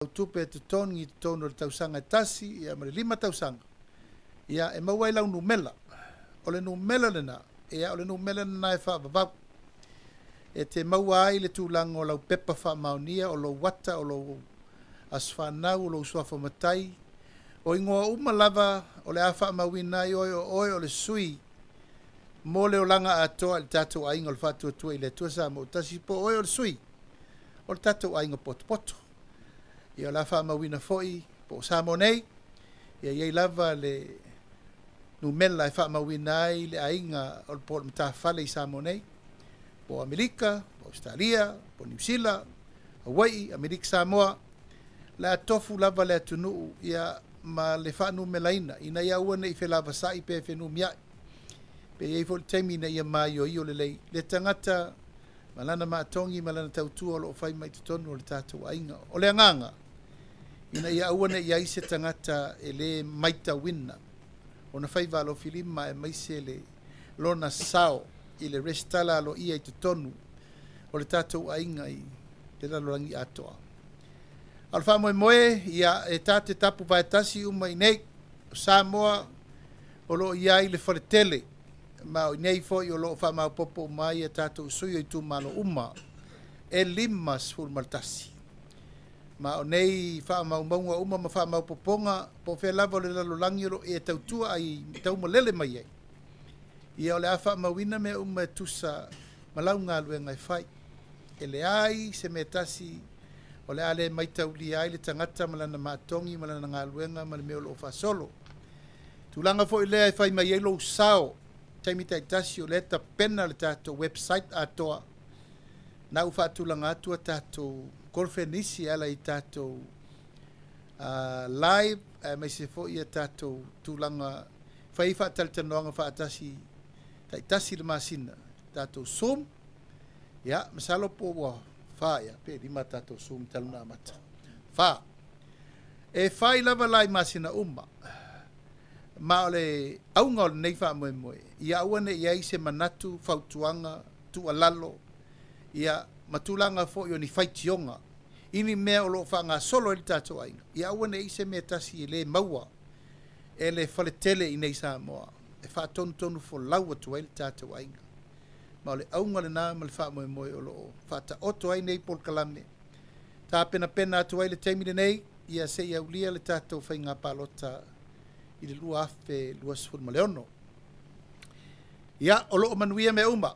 tupe te tonu o le tausanga tasi, ia ma le 5 tausanga. Ia e maua i lau numela. O le numela lena, ia o le numela lena e whaavavau. E te maua ai le tūlanga o lau pepa whaamaunia, o lau wata, o lau aswhanau, o lau suafa matai. O ingoa uma lava, o le a whaamauina i o le sui, mo le o langa atoa le tatou ainga o le whātua tua i le tua sa mo tasi po o le sui, o le tatou ainga poto. Ia o la whaamauina foi, po sa mo nei, ia iei lava le numela e whaamauina ai le ainga o le po le matawhale i sa mo nei, po Amerika, po Australia, po New Zealand, Hawaii, Amerika Samoa, le atofu lava le atunu ia ma le whaanumelaina, ina ia ua nei whelava sai pe whenumia, pe iei fo le teimi na ia mai o io le lei, le tangata, malana maatongi, malana tautua o lo whai mai tutonu o le tātou ainga, o le anganga, ina ia ua nei ia se tangata e le maita wina, o na whai valo filima e maise le lona sao, i le restala lo ia i tutonu, o le tātou ainga i le lalorangi atoa. Al fa moe ia e tate tapu vaetasi uma i nei o Samoa o lo ia i le faletele ma o nei fo i o lo fa popo mai e tatou sui i tu malo uma e 5 fulmaltasi ma o nei fa maunga uma ma fa poponga po fe lava le lalolangi lo e tautua ai tau malele mai ai ia o le afa mawina me uma tusa malaunga luenga i fai e le ai se metasi o le ale mai tauli ai le tangata malana matongi malana ngaluenga mal me lo fa solo tulanga fo ile ai fai mai lo sao taimi taitasi o le ta pena le tato website atoa na ufa tulanga atua tato konfenisi ala i tato live mai se fo ia tato tulanga fai fa taltanoanga fa atasi taitasi le masina tato Zoom ya masalo po wa fa ya pe di mata to Zoom taluna mata fa e fai lava lai masina umma ma ole aunga ole nei fa moe ia wane ia ise manatu fautuanga tu alalo ia matulanga fo yo ni faitionga ini mea o lo fanga solo il tato ainga ia wane ise me tasi le maua ele faletele i nei Samoa e fa tonu fo laua tu il tato ainga ma le aunga le nā ma le wha moe o lo whata oto ai nei pol kalame. Tā pena atu ai le teimine nei, ia se ia ulia le tātou whai ngā pālota i le lua afe lua sifur ma leono. Ia o lo o manuia me uma,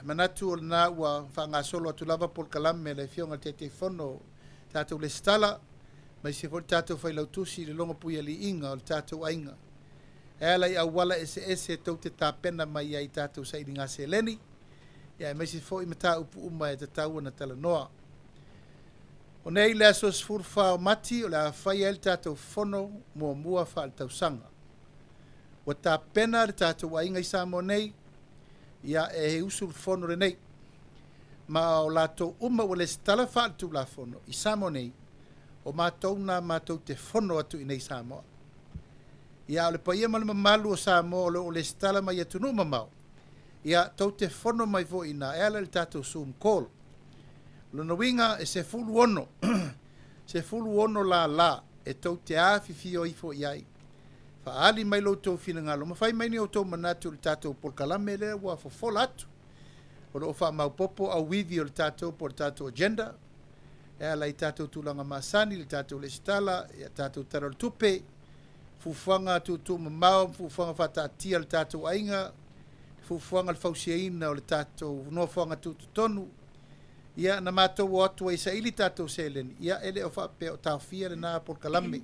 manatu o le nā ua wha ngā solo atu lava pol kalame le fionga te whono tātou le stala, mai se fo tātou whai lautusi le longa puia li inga o le tātou ainga. E ala i awala ese tau te tā pena mai ai tātou sa i ngā se leni, ia mai se foi mata upu uma e te tau na tala noa. O nei le aso sfurfa o mati o le a whai el tātou whono mua wha al tausanga. O tā pena le tātou ainga i Samoa nei, ia e he usul whono re nei. Ma o lātou uma o le stala wha al tu la whono i Samoa nei, o mātou na mātou te whono atu i nei Samoa. Ia o le paia ma le mamalu o Samoa o le stala mai atu nu mamau. Ia tau te whono mai fo ina e ala le tātou Zoom call. Luna winga e se fulu ono, se fulu ono la e tau te awhiwhio i fo iai. Fa ali mai lo tau whina ngalo, ma whai mai ni o tau manatu le tātou polkalame le ua fo fola atu. O lo wha mau popo au wivi o le tātou por tātou agenda, e ala i tātou tūlanga masani, le tātou le stala, e tātou taro le tupe, fufuanga tu mamau, fufuanga whatatia le tātou ainga, fufuanga le fausiaina o le tātou nofuanga tonu ia na mātou o atu e sa ili tātou seleni ia ele o whape o tauwhia le nā por kalame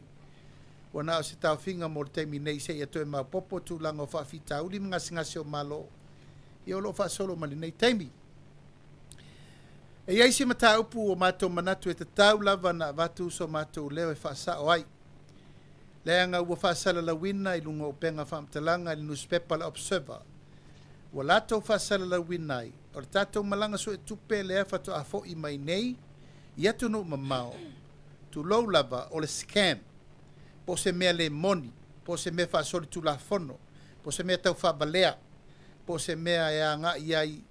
o nā o se tauwhinga mo le teimi nei se ia toe mau popo tūlanga o whawhi tauli ngasi o malo ia o lo whaasolo mali nei teimi e iai se mata upu o mātou manatu e te tau lava na vatu so mātou leo e whaasa o ai leanga ua whaasala la wina i lunga o penga whamtalanga i newspaper le Observer wa lato fasala la winai o le tatou malanga so e tupe le afa to afo i mai nei i atu no mamao tu lou lava o le scam po se mea le moni po se mea fasoli tu la fono po se mea tau fabalea po se mea e anga iai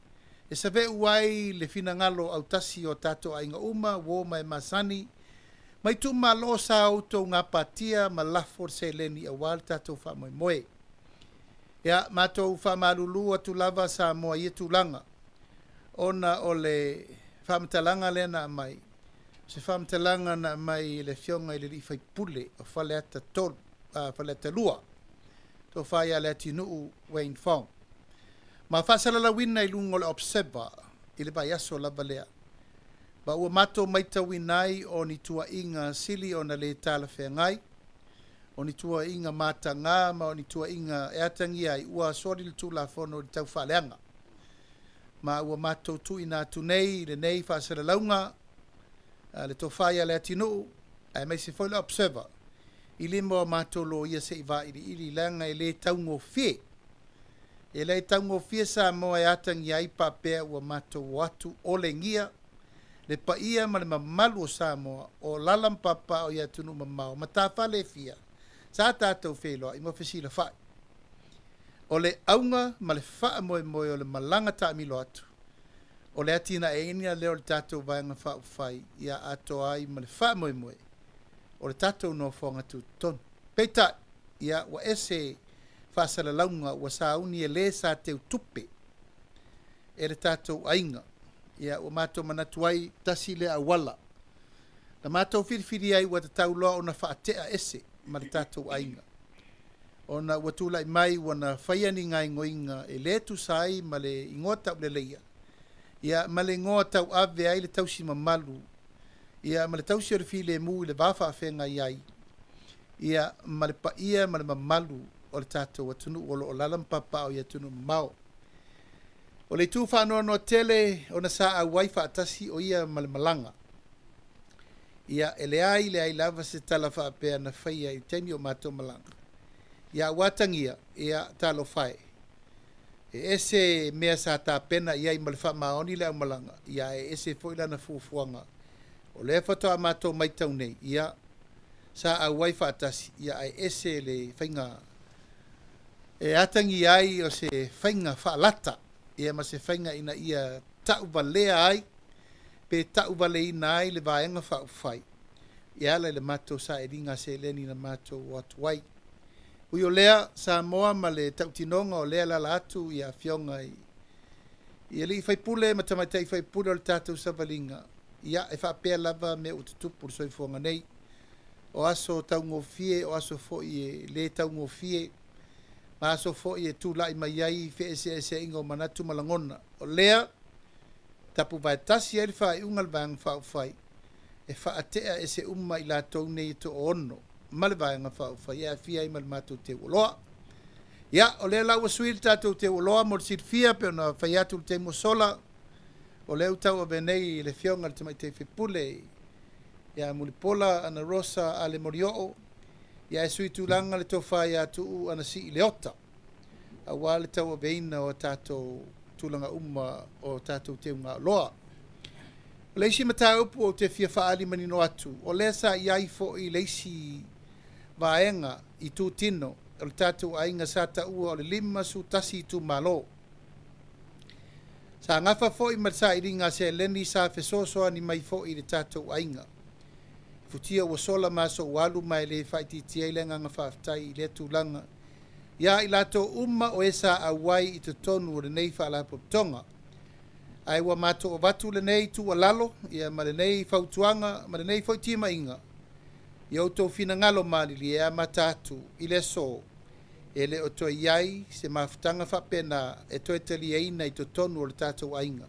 e sa ve uai le fina ngalo au tasi o tatou ainga uma wo mai masani Mai tu malo sa auto ngā patia ma lafo se leni a wal tatou wha moe moe. Ia mātou wha malulu atu lava sa moa i tūlanga. Ona o le whamtalanga lena mai. Se whamtalanga na mai le fionga i le rifai pule o whale ata tolu, whale ata lua. Tō whai a le ati nuu Wayne Fong. Ma whasalala wina i lungo le observer i le bai aso lava lea. Ba ua mato maita winai o ni tua inga sili o na le tala whea ngai. O ni tua inga mata ngā ma o ni tua inga eatangi ai ua sori le tūla whono i tau whaleanga. Ma ua mato tu ina tu nei le nei whasara launga le tō whaia le atinu ai mai se whaile observer. I le mua mato lo ia se iwa ili langa e le taungo fie. E le taungo fie sa moa e atangi ai papea ua mato watu ole ngia. Le pa ia ma le mamalu o Samoa o lalam papa o ia tunu mamao. Ma tā whale fia. Sa tātou wheloa i mo whesila whai. O le aunga ma le wha moe moe o le malanga tā milo atu. O le atina e inia leo le tātou vaianga wha whai. Ia ato ai ma le wha moe moe. O le tātou no whonga tu ton. Peita ia wa ese whasala launga wa sa uni e le sa teu tupe. E le tātou ainga. Ia o mātou manatuai tasi le awala. Na mātou whiriwhiri ai wa te tau loa o na whaatea ese ma le tātou ainga. O na watulai mai wa na whaiani ngai ngoinga e le tu sai ma le ingota le leia. Ia ma le ngoa tau ave ai le tausi mamalu. Ia ma le tausi o le fi le mu le wafa whenga iai. Ia ma le paia ma le mamalu o le tātou atunu o lalam papa o ia tunu mau. O le tū whanua no tele o na sa a waifa atasi o ia malanga. Ia ele ai le ai lava se tala whaapea na whaia i temi o mātou malanga. Ia watangia ia talo whae. E ese mea sa tā pena ia i malwha maoni le au malanga. Ia e ese fwila na fuafuanga. O le whatoa mātou maitau nei. Ia sa a waifa atasi. Ia e ese le whainga. E atangi ai o se whainga whaalata. Ia ma se whainga ina ia tau valea ai, pe tau vale ina ai le vaenga whau whai. Ia le mato sa e ringa se leni na mato watu wai. Ui o lea sa moa ma le tau tinonga o lea lala atu ia fionga i. Ia li whai pule ma tamaitei whai pule o le tātou sa valinga. Ia e whapea lava me ututupu soi fuanga nei. O aso tau ngofie, o aso fo i le tau ngofie. Ma so fo i tu lai mai ai fe ese ingo manatu malangona o lea tapu vai tasi ai fa ungal bang fa fai e fa atea ese umma i la tau nei to ono mal vai nga fa fai ia fia i mal matu te uloa ia o lea la wasuil tatu te uloa mo sit fia pe na fa ia tu te mosola o lea tau venei le fionga te mai te fipule ia mulipola ana rosa ale morio ia e sui tūlanga le tofa ia tuu ana si i leota. A wā le tau aveina o tātou tūlanga umma o tātou te unga loa. O leisi mata upu o te fia whaali manino atu. O lea sa iai fo i leisi vaenga i tū tino. O le tātou ainga sa ta ua o le lima su tasi i tū malo. Sa ngafa fo i marsa i ringa se leni sa fesosoa ni mai fo i le tātou ainga. Futia wa sola maso walu mai le faiti tia le nga whaftai le tūlanga. Ia i lato umma o esa a wai i te tonu o le nei whaalapo tonga. Ai wa mato o watu le nei tu a lalo, ia ma le nei whautuanga, ma le nei whautima inga. Ia o tō whina ngalo mali li ea matatu i le so. E le o tō iai se mafutanga whapena e tō etali eina i te tonu o le tātou ainga.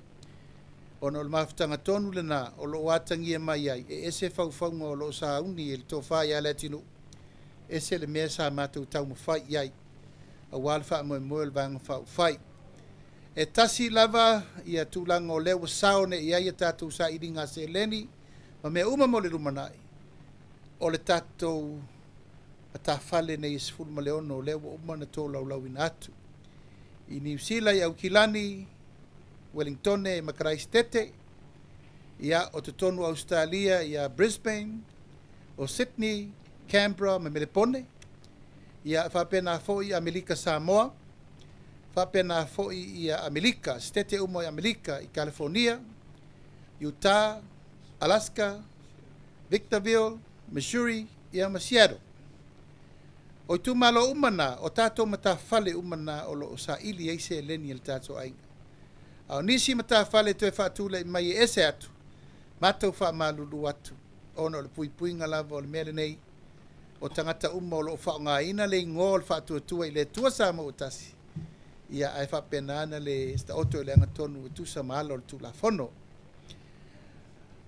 Ono o le mafutanga tonu le nā, o lo watangi e mai ai, e ese whauwhaunga o lo sa uni e le tō whai ale atinu. Ese le mea sa mātou tau ma whai iai, a wāle wha moe moe le vanga whau whai. E tasi lava i a tūlanga o lewa saone i ai a tātou sa iringa se leni, ma mea uma mo le rumanai. O le tātou a tā whale nei isfulu ma leono o lewa uma na tō lau ina atu. I New Zealand i Aukilani, Wellington e Christchurch, ia o te tonu Australia ia Brisbane, o Sydney, Canberra me Melbourne, ia whapena fo i Amerika Samoa, whapena fo i Amerika, stete umo i Amerika i California, Utah, Alaska, Victorville, Missouri ia ma Seattle. O tu malo umana o tato mata fale umana o lo sa ili ai se leni el tato ai. Au nisi mata fale to e fatule mai ese atu. Mato fa malulu atu. Ono le pui pui ngalava o le mele nei. O tangata uma o lo fa nga ina le ngol fa tu tu ile tua sa mo utasi. Ia ai fa penana le sta oto le ngatonu tu sa malo tu la fono.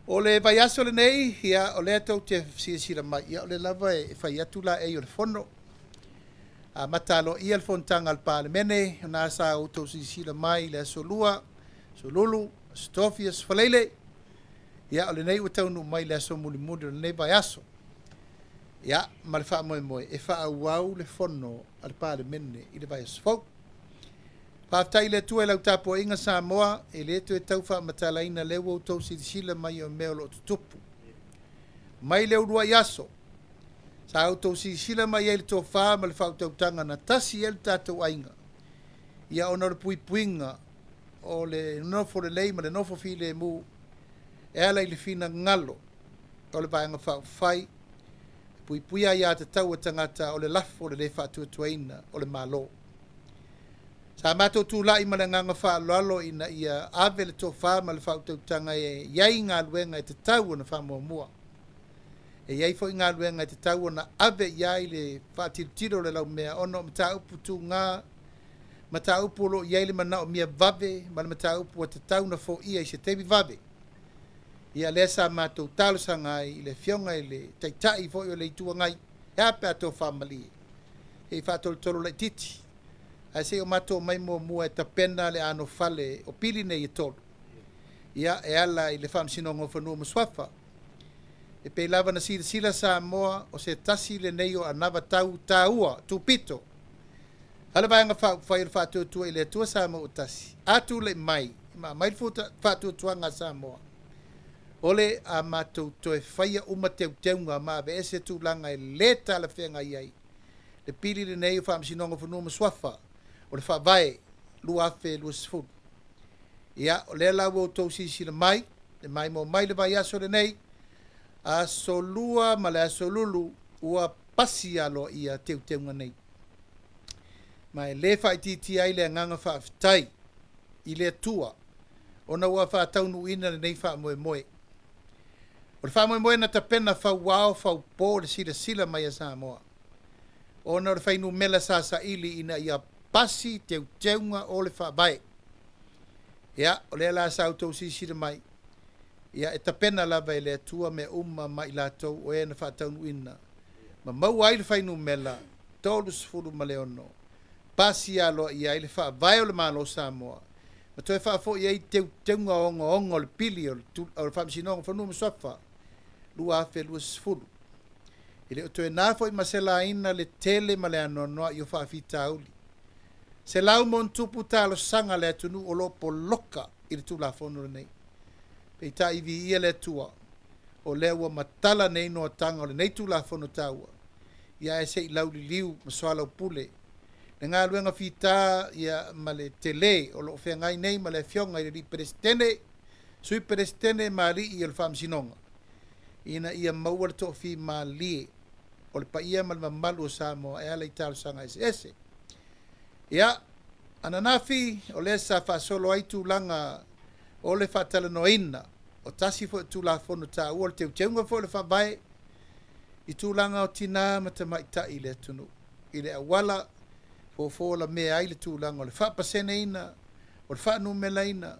O le vai aso le nei ia o le tau te sira mai ia o le lava e fai atu la e o le fono. A matalo ia le fontanga al palemene na sa auto sira mai le solua solulu stofias falele ia o le nei o tau no mai le so muli muli le nei vai aso. Ia ma le fa mo e fa au le fono al palemene i le vai aso fo. Paftai le tu e lau tapo inga Samoa e le tu e tau wha matalaina le wau tau sila mai o meo lo tutupu. Mai le urua yaso. Sa au tau sila mai e le tō wha ma le whau tau tanga na tasi e le tātou ainga. Ia ona le pui puinga o le nofo le lei ma le nofo fi le mu e ala i le fina ngalo o le vaenga whau whai. Pui puia ia te tau a tangata o le lafo le whatu tuaina o le malo. Sa mato tu la i malanga fa lalo ina ia ave le to fa mal fa to tanga e yai nga luenga te tau na fa mo mua e yai fo nga luenga te tau na ave yai le fa tiro le lau mea ono mta upu tu nga mta upu lo yai le mana o mia vave mal mta upu te tau na fo ia se tebi vave ia le sa mato talo sanga i le fionga i le tai fo le tu ngai ya pa to family e fa to le titi. Ai se o mato mai mo mua e tapena le ano fale o pili nei e tolu. Ia e ala i le whamsinongo whanua maswafa. E pe lava na sila Samoa o se tasi le nei o anava tau taua, tupito. Hala vai anga whai whātua tua i le tua Samoa o tasi. Atu le mai, mai whātua tua ngā Samoa. Ole a mato toe whaia uma teunga ma be ese tu langa e le tala whenga iai. Le pili le nei o whamsinongo whanua maswafa. O le whawai, lua afe, lua sifuru. Ia, o le lau o tau sisi le mai mo mai le vai aso le nei, a so lua ma le aso lulu, ua pasi alo ia teunga nei. Mai le whai titi ai le nganga whaafitai, i le tua, o na ua whaataunu ina le nei wha moe moe. O le wha moe moe na tapena whau wao, whau pō le sila mai a Samoa. O na le whainu mela sa ili ina ia pasi teunga o le whabai. Ia, o le la sa auto sisi mai. Ia, e tapena lava i le tua me mai latou o e na whaataunu ina. Ma mau ai le whainu mela, tolu sifuru ma le ono. Pasi alo ia i le whabai o le malo Samoa. Ma toi whaafo i ei teunga ongo le pili o le whamsinonga whanua maswafa. Lua afe lua sifuru. I le o toi nafo i masela ina le tele ma le anonoa i o whaafita auli. Se lau mon tupu talo sanga le tunu o lopo loka i le tula fono nei. Pei ta iwi ia le tua o lewa matala nei no tanga o le nei tula fono taua. Ia e se i lau li liu maswala o pule. Le ngā luenga fita ia ma le tele o lo whea ngai nei ma le fionga i le li perestene sui perestene ma li i le whamsinonga. Ina ia maua le tofi ma li o le pa ia ma le mamalu o Samoa e ala i talo sanga ese. Ia, ananafi o le sa whaasolo ai tūlanga o le whaatala noina o tasi fo tūla fono tā ua le teunga fo le whabai i tūlanga o tina matamai i le tunu. I le awala fo la mea ai le tūlanga o le whaapasene ina o le whaanumela ina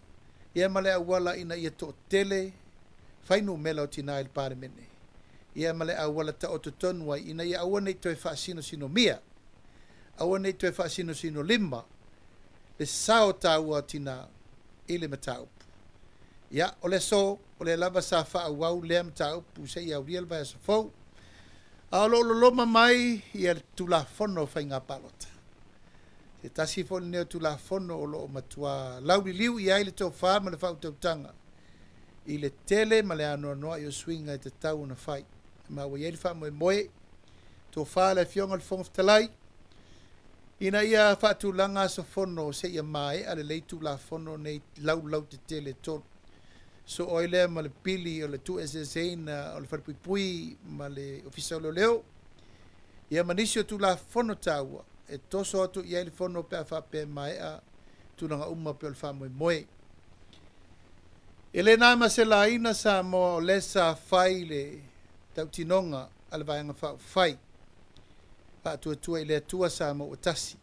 ia ma le awala ina ia to tele whainumela o tina i le paramene. Ia ma le awala ta o tutonua ina ia awa nei toi whaasino mia. Awa nei toe whaasino lima, le sao tāua tina i le mataupu. Ia, o le so, o le lava sa whaawau lea mataupu, se ia uriel vai asa fau. A lo loma mai, ia tula fono whai ngā palota. Se tasi fono neo tula fono o lo matua lauri liu, ia i le tō wha ma le whau tautanga. I le tele ma le anoa noa i o swinga i te tau na whai. Ma wa iei wha moe moe, tō wha le fionga le whongaftalai, ina ia whaatulanga sa fono se ia mai ale leitu la fono nei lau te tele tolu. so oile ma le pili o le tu SSA o le whalpui ma le ofisa o leo. Ia manisi o tu la fono taua e toso atu ia le fono pe a whape mai a tu nanga uma pe o le whamoe moe. E le nā ma se la ina sa mo le sa whai le tau tinonga ale vaianga whai. Tua i le atua sa mo o tasi.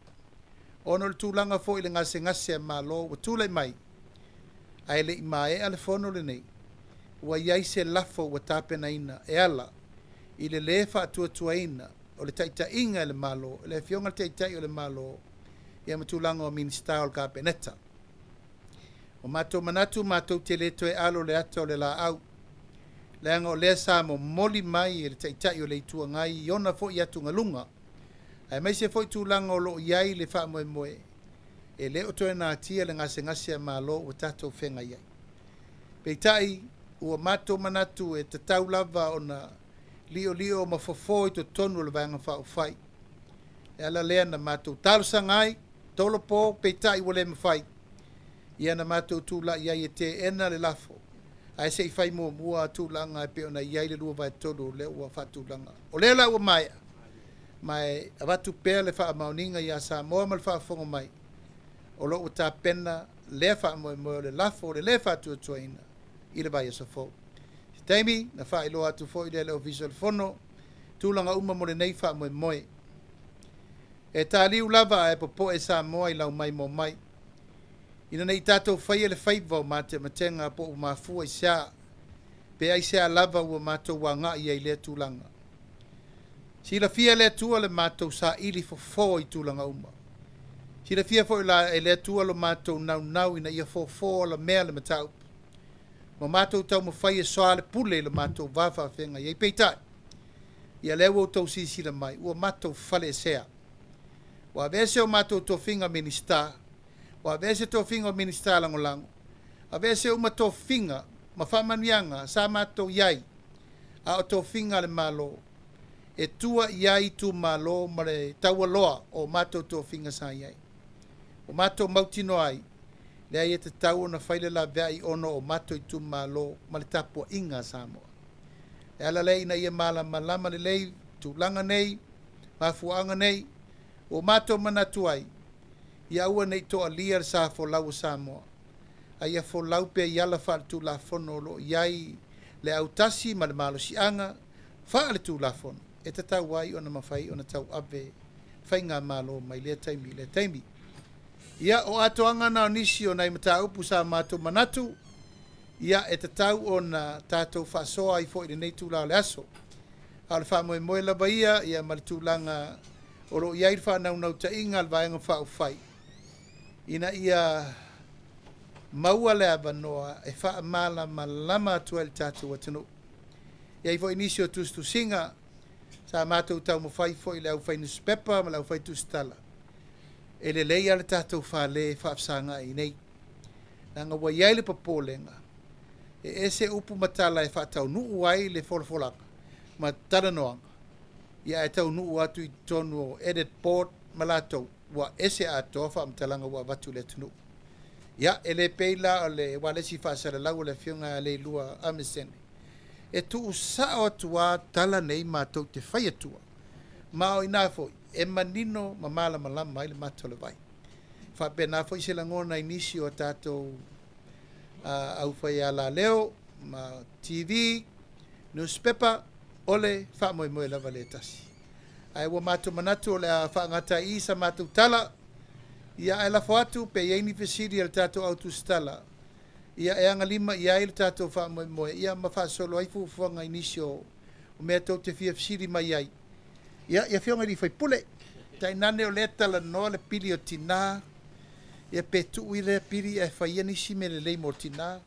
Ono le tūlanga fo i le ngase ma lo wa tūlai mai. Ai le mai ale fono le nei. Wa iai se lafo wa tāpena ina e ala. I le lefa tua ina o le taita inga le malo. Le fionga le taita o le malo. Ia matulanga o minista o le kapeneta. O mato manatu mato te le toe alo le ato le la au. Le anga o le sa mo moli mai le taita o le itua ngai. Iona fo i atu ngalunga. Ai mai se foi tūlanga o lo iai le wha moe moe. E le o toe nā tia le ngase ma lo o tatou whenga iai. Peitai, ua mato manatu e te tau lava o na lio ma fofo i to tonu le vanga wha whai. E ala lea na mato talo sangai, tolo po, peitai ua le mawhai. Ia na mato tūla iai e te ena le lafo. Ai se i whai mua tūlanga e pe o na iai le lua vai tolu le ua wha tūlanga. O le la ua maia. Mai avatu pea le wha mauninga ia sa moa mal wha whongo mai. O lo uta pena le wha moe le lafo le wha tua ina. I le vai asa fo. Si taimi na wha ilo atu fo i le official fono. Tūlanga uma mo le nei wha moe. E tā liu lava e popo e sa moa i lau mai mo mai. Ina nei tātou whaia le whaivau mate matenga po u mafua i sea. Pe ai sea lava ua mātou wanga i ai lea tūlanga. Si la fia le tua le matou sa ili fo i tūlanga uma. Si la fia fo i la e le tua lo matou nau ina ia fo la mea le matau. Ma matou tau ma whai e soa le pule le matou wafa whenga iei peitai. Ia lewa o tau sisi la mai, ua matou fale e sea. Wa vese o matou to finga minista. Wa vese to finga o minista langolango. A vese o matou finga, ma whamanianga, sa matou iai. A o to finga le malo. E tua iai tu malo ma le taua loa o matou to finga sa iai. O matou mautino ai, le ai e te tau na whaile la vea i ono o matou i tu malo ma le tapua inga sa moa. E ala lei na ia mala malama le lei, tu langa nei, mafuanga nei, o matou manatu ai, ia ua nei toa lia sa fo lau sa moa. A ia fo lau pe iala whaal tu la fono lo iai le autasi ma le malo si anga, whaale tu la fono. E te tau wai ona mawhai ona tau ave whai ngā malo mai lea taimi. Ia o atoanga na nisi o nei mata upu sa mato manatu. Ia e te tau o na tātou whasoa i fo i nei tūla le aso. Al wha moe lava ia mali tūlanga o ro iai whanau nau ta inga al vaenga whao whai. Ina ia maua le avanoa e wha mala malama atua le tātou atano. Ia i fo inisio tustu singa sa matou tau mo fai fo i le au fai newspaper ma le au fai tustala. E le lei ale tātou whale whaafsanga i nei. Nanga wa iai le papolenga. E ese upu matala e whaatau nuu ai le folfolaka. Ma tara noanga. Ia e tau nuu atu i tonu o edit board malatou. Wa ese atoa whaamtalanga wa watu le tunu. Ia e le peila o le walesi whaasara lau le fionga le lua amisene. E tu usao atua tala nei mātou te whai atua. Mao i nā foi, e manino ma mala malama mai le mātou le vai. Whape nā foi se langona inisi o tātou au whai ala leo, ma TV, newspaper, ole wha moe lava le tasi. Ai wa mātou manatu o le a whaangata i sa mātou tala, ia e lafo atu pe iei fesiri al tātou autu stala. Ia e anga lima ia ele tātou wha moe ia ma wha solo ai fufuanga inisio o mea tau te fia fisiri mai ai. Ia whionga li whai pule. Tai nane o leta la noa le pili o tina. Ia petu ui le pili e whai anisi me le lei mo tina.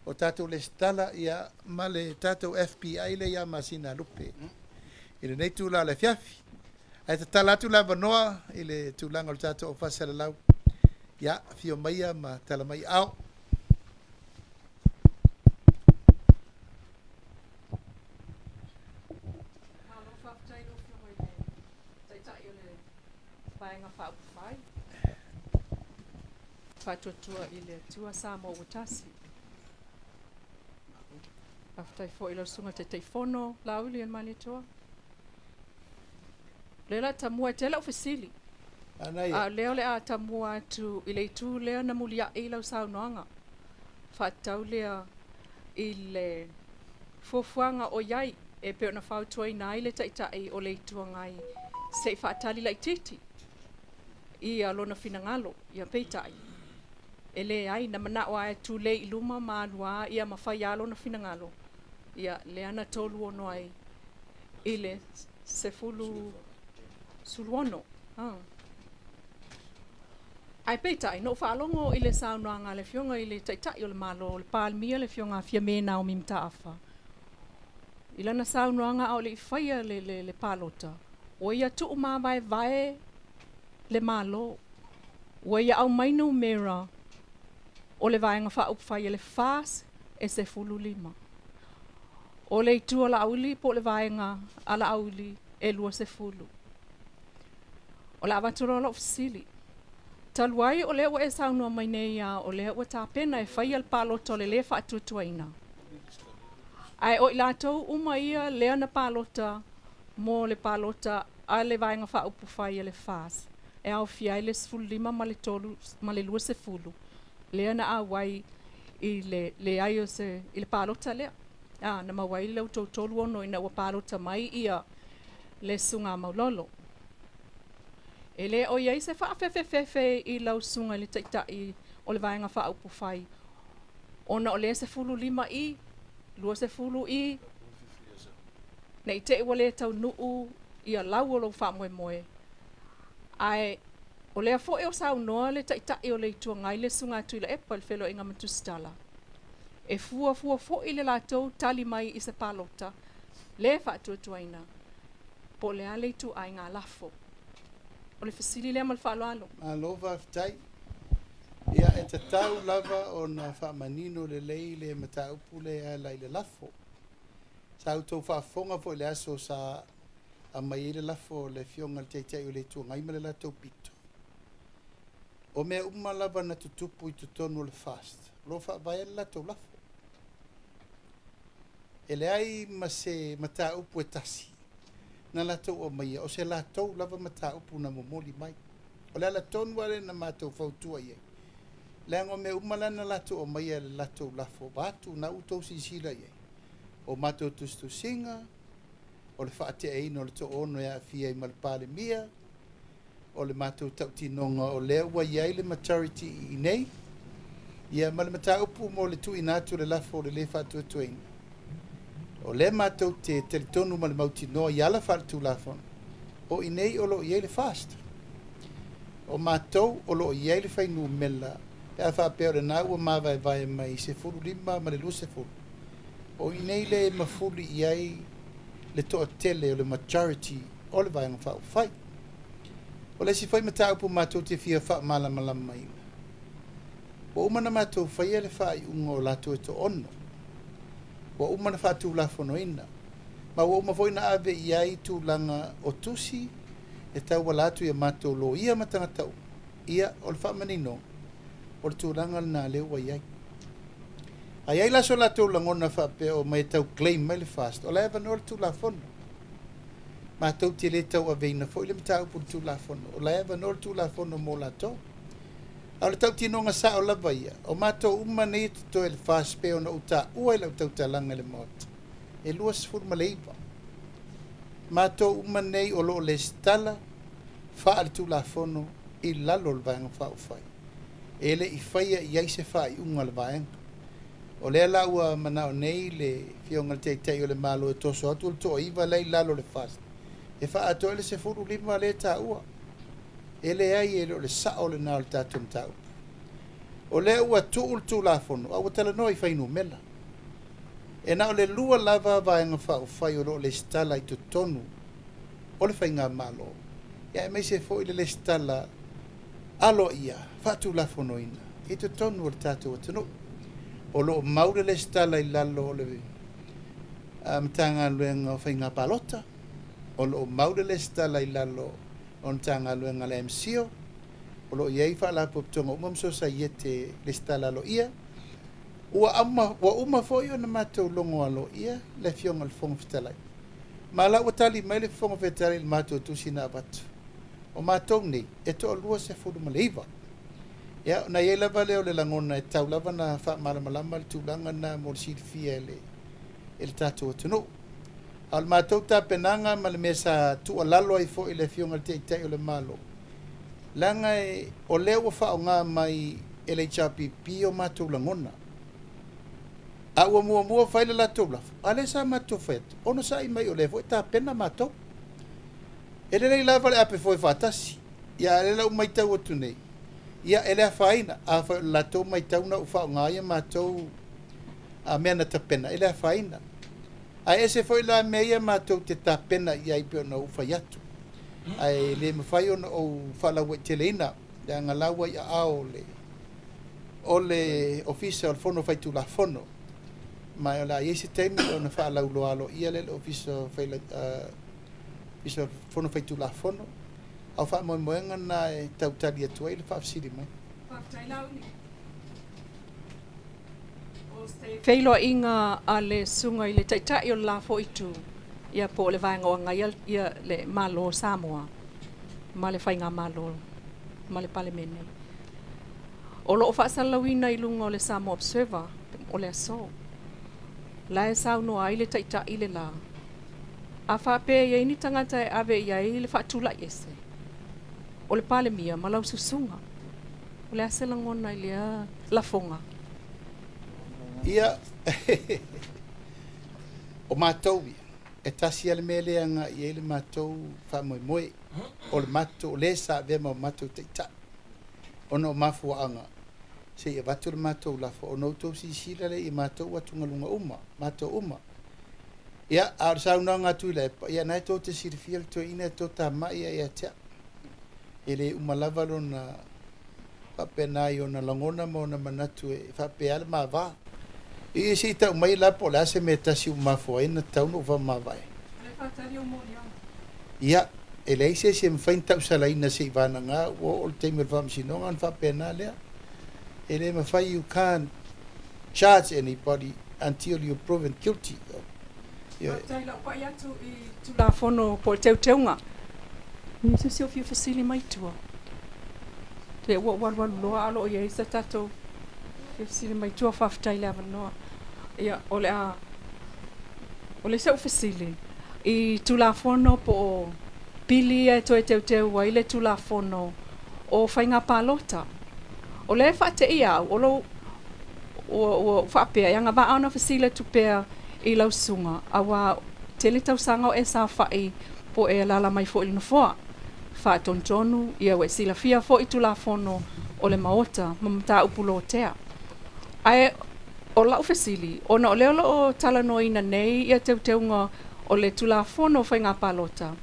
O tātou le stala ia ma le tātou FBI le ia masina lupe. Ile nei tūla le fiafi. Ai ta talatu la vanoa ile tūlanga o tātou o whasara lau. Ia fio maia ma tala mai au. Whatuatua i le tua sa mo utasi. Aftai fo ilo sunga te fono lauli en malitoa. Lela tamua tela ofisili. Ana Leo le a tamua tu ile tu leo na mulia ilo saunoanga. Fatau lea ile fofuanga o yai e pe ona fautua ina ile taitai o le tuangai se fatali lai titi. Ia lona finangalo ia peitai. Ele ai na mana wa tu le iluma malua ia mafaya lona finangalo. Ia le ana tolu ono ai ile se fulu suluono. Ai peitai no falongo ile saunoanga le fionga ile taitai o le malo le palmia le fionga fia mena o mimta afa. Ila na saunoanga au le ifaya le palota. O ia tu uma vai le malo. O ia au mainu mera o le vaenga wha upwhai le fas e se fulu lima. O le itua la auli po le vaenga ala auli e lua se fulu. O la avaturo la ofisili. Taluai o le ua e saunua mai nei a o le ua tāpena e whai al palota o le le wha atuatuaina. Ai o ilatou uma ia lea na palota mo le palota a le vaenga wha upwhai le fas. E au fiai le sfulu lima ma le tolu ma le lua se fulu. Lea na awai i le aio se i le palota lea. Na mawai leo tolu ono ina ua palota mai ia le sunga maulolo. E le o iai se whaafefefefe i lau sunga le taitai o le vaenga wha upwhai. Ona o le se fulu lima i, lua se fulu i, nei te iwa le tau nuu ia lau o lo wha moe moe. Ai, o lea fo e o sau noa le taitai o le itua ngai le sunga atu i la epa le whelo inga matustala. E fua fo i le latou tali mai i se palota, le wha atuatuaina, po le ale itu ai ngā lafo. O le fasili lea mal wha alo. Alo whaftai. Ia e te tau lava o na whamanino le lei le mataupu le a lai le lafo. Sa utou whaafonga fo le aso sa a mai le lafo le fionga le teitei o le tua ngai ma le latou pito. O mea uma lava na tutupu i tutonu le fast. Lo whaavai le latou lafo. E le ai ma se mataupu e tasi. Na latou o mai o se latou lava mataupu na momoli mai. O le ala tonu ale na matou fautua iei. Lengo me umalana latou o mai le latou lafo batu na utou sisila iei. O matou tustu singa, o le whaate eino o le to ono e a fia i malpale mia, o le matou tautinonga o lea ua iei le maturity i nei, ia ma le mataupu mo le tui natu le lafo le le whaatuatuaina. O le matou te teletonu ma le mautinoa i ala whaatu lafo, o i nei o lo iei le fast. O matou o lo iei le whainu mela, e a whaapea o le nā ua mawai vai mai se furu lima ma le lua se furu. O i nei le mafuli iei le toa tele o le majority o le vai ngā whai. O le si whai mataupu matou te fia wha malama mai. O umana matou whai le whai unga o lato e to ono. O umana whatu la fono ina. Ma o uma voina ave iei tu langa o tusi e tau walatu ia matou lo ia matanga tau. Ia o le wha manino o le tūlanga na leo wa iei. Ai ai laso la tau langona whape o mai tau claim mai le fast. O la ewa no le tū la fono. Ma tau te le tau a veina fo ile mtau pu tū la fono. O la ewa no le tū la fono mo la tau. Au le tau tino nga sa o la vaia. O ma tau uma nei to le fast pe o na uta ua ila tau talanga le mot. E lua sifur ma le iwa. Ma tau uma nei o lo le stala wha al tū la fono i lalo le vanga wha o whai. Ele i whaia i aise whai unga le vaenga. O lea la ua manao nei le fionga te tei o le malo e toso atu le toa iwa lei lalo le fast. E wha ato ele se furu lima le ta ua. Ele ai ele o le sa o le nao le tatum tau. O lea ua tuu le tu la fono, a ua tala noi whainu mela. E nao le lua lava vaenga wha o whai o le stala i tu tonu o le whainga malo. Ia e mei se fo ile le stala alo ia, whatu la fono ina. I tu tonu o le tatu o tanu. O lo maure le stala i lalo o le mtanga luenga o whainga palota. O lo maure le stala i lalo o mtanga luenga le MCO. O lo iei wha la poptonga umam so sa iete le stala lo ia. Ua uma foi ona matou longo alo ia le fionga le fonga fetalai. Ma la utali mai le fonga fetalai le matou tusina abatu. O matou nei e to lua se fodu maleiva. Ya na ye lava le o le langona e tau lava na fa malamalama le tulanga na mo si fia ele tatou atu. Al matou ta penanga ma le mesa tu alalo ai fo ile fionga te te o le malo. Langa e o leo fa nga mai ele chapi pio matou langona. A ua mua fai le latou lafu. Ale sa matou fet. Ono sa i mai o levo e ta pena matou. Ele nei lava le ape foi fatasi. Ia ele lau mai tau atu nei. Ia ele a faina. A fa latou mai tau na ufa ngā ia matou a mea na ta pena. Ele a faina. A ese foi la mea matou te ta pena ia i peo na ufa yatu. Ai le mawhai ona o whalawa te leina. Ia ngalawa ia ao le. O le ofisa o fono fai tu la fono. Ma o la iese teimi o na whaalau loalo ia le ofisa fai la ofisa fono fai tu la fono. Au wha moenga na e tautari atua i le whaafsiri mai. Feilo inga a le sunga i le taitai o la fo itu. Ia po le vaenga o ngai ia le malo Samoa. Ma le whainga malo. Ma le palemene. O lo o whaasalawina i lunga o le Samoa Observer. O le aso. La e sau no ai le taitai i le la. A whape ia ini tangata e ave ia i le whaatula ese. O le palemia ma lau susunga. O le aselangona i lea la fonga. Ia o matou e tasi ale mele anga i ele matou wha moe o le matou o le sa vema o matou taitai ono o mafua anga se ia watu le matou lafo o noutou si sila le i matou atunga lunga uma matou uma ia a sauna ngatu i le ia nai tō te sirifia le to ina tō ta mai ia tea ele umalava lona whapena i ona langona mo na manatu e whapea le mawaa I si tau mai la po la se me tasi uma foi na tau no va ma vai. Ia, ele se me fain tau sala ina se vana nga o te me vam sino an fa penale. Ele me fai you can't charge anybody until you proven guilty. Ia. Tai pa ia tu la fono po teu teunga. Ni se se ofio fasili mai tua. Te wa lo alo ia sa tato. Fasili mai tua fa ftai lava no. Ia ole se fasili I tulafono po pili e to te wa ile tulafono o fainga palota o le fa te ia o lo o fa pe nga ba ana fasili tu pe I lau sunga awa tele tau sanga o e sa fai po e lala mai fo ilna foa fa tontonu ia we sila fia fo I tulafono o le maota mamata upulo tea ai o la ofesili ona o leo o talanoina nei ia teunga o le tulafono whainga palota.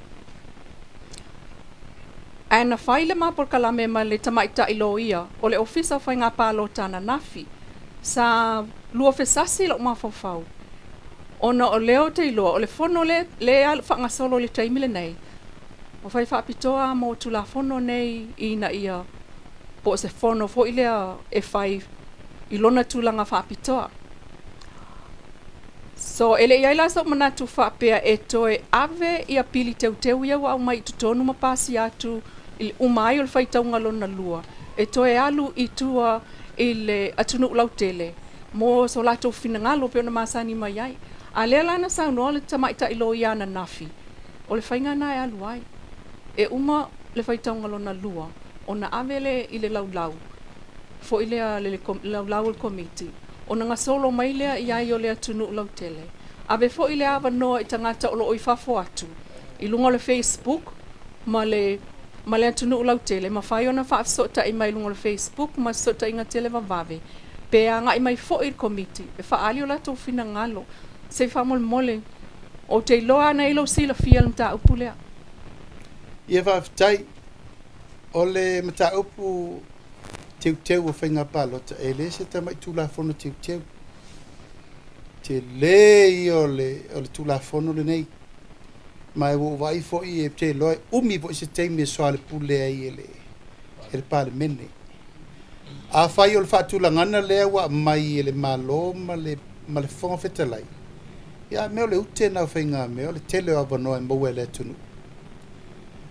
Ana whaile ma por kalame ma le tamaita ilo ia o le ofisa whainga palota na nafi sa lua fesasi lo ma fau. Ona o leo te ilo o le fono le al whangasolo le taimile nei. O whai whapitoa mo tulafono nei ina ia po se fono fo ilea e whai ilona tulanga whaapitoa. So ele ia la so manatu whaapea e toe ave ia pili teu ia wa mai tutonu mapasi atu il umai o le whaitaunga lona lua. E toe alu I tua ile atunu ulautele. Mo so lato finangalo pe ona masani mai ai. A lea lana sa no le tamaita ilo ia na nafi. O le whainga na e alu ai. E uma le whaitaunga lona lua. Ona avele ile laulau. Fo ilea le laulau committee. Ona nga solo mai lea ia I o lea tunu lau tele. Abe fo ilea awa noa I tangata o lo o I fafo atu. I lunga le Facebook, ma le tunu lau tele. Ma whai ona whaaf sota I mai lunga le Facebook, ma sota inga tele vavave. Pea nga I mai fo I committee. E whaali o lato fina ngalo. Se whamol mole. O te loa na ilo sila fia mta upu lea. Ia whaftai, o le mta upu teu o whainga palota e le se tamai tulafono teu te le o le tulafono le nei mai wo vai fo I e te loe umi vo se teimi so ale pule ai ele palemene A fai o le whaatulangana lea wa mai le malo ma le whonga whetalai. Ia meo le ute na whainga meo le tele o avanoa e maua le tunu.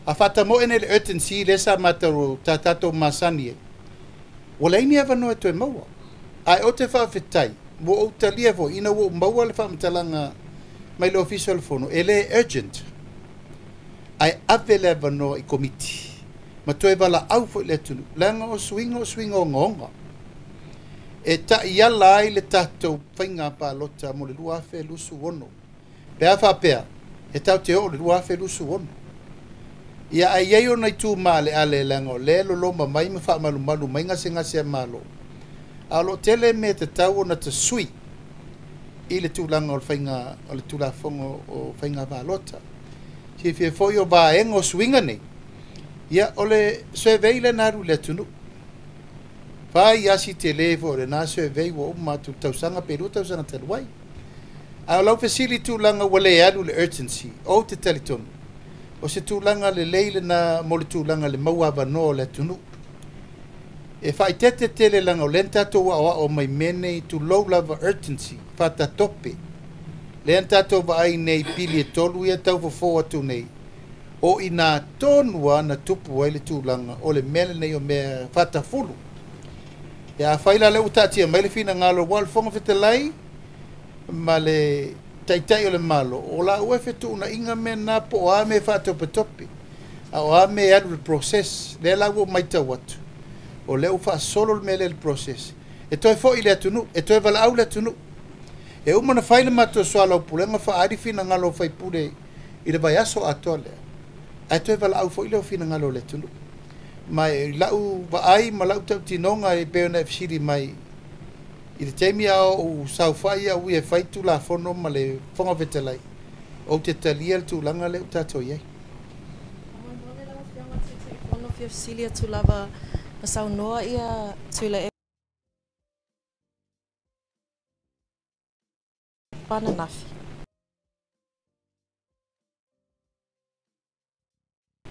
A whata mo ene le urgency le sa mataro tatato masani e. Wala ini avanoa to e maua. Ai o te whawhetai, mo o talia fo, ina wo maua le whaamatalanga mai le official fono, ele urgent. Ai ave le avanoa I komiti. Ma toi wala au fo le tunu. Langa o swinga o ngonga. E ta iala ai le tatou whainga pa lota mo le luafe lusu ono. Pea whapea, e tau te o le luafe lusu ono. Ia ai ei o nei tū maa le ale langa o le loma mai ma wha malu malu mai ngase malo. Alo tele me te tau o na te sui. I le tūlanga o le whainga, o le tūlafongo o whainga pa lota. Si fie foi o ba engo swinga nei. Ia ole survey le naru le tunu. Pai asi te levo le na survey wo matu tausanga peru tausanga taluai. A lau facility tūlanga wale alu le urgency o te talitonu. O se tūlanga le leile na mo le tūlanga le maua wano le tunu. E whai tete tele langa o lenta toa o mai mene to low level urgency whata tope. Lenta toa ai nei pili e tolu ia tau fo atu nei. O ina tonua na tupu ai le tūlanga o le mele nei o mea whata fulu. Ia whaila le utatia mai le fina ngalo wal fonga whitelai ma le taitai o le malo. O la ue whetu una inga me na po o ame whata tope. A o ame adu le process. Le la ua mai tau atu. O leo wha solo le mele le process. E toi fo I le atunu. E toi wala au le atunu. E umana whaile mato soala o pulenga wha ari fina ngalo whai pure I le vai aso atoa lea. Ai toi wala au fo I leo fina ngalo le atunu. Mai lau vaai ma lau tau tinonga I beona fsiri mai I le teimi ao o sau whai a ui e whaitu la fono ma le whonga vetelai. O te talia le tūlanga leo tato iei. Fono fia fsili tu lava na sau noa ia tuila e pana nafi.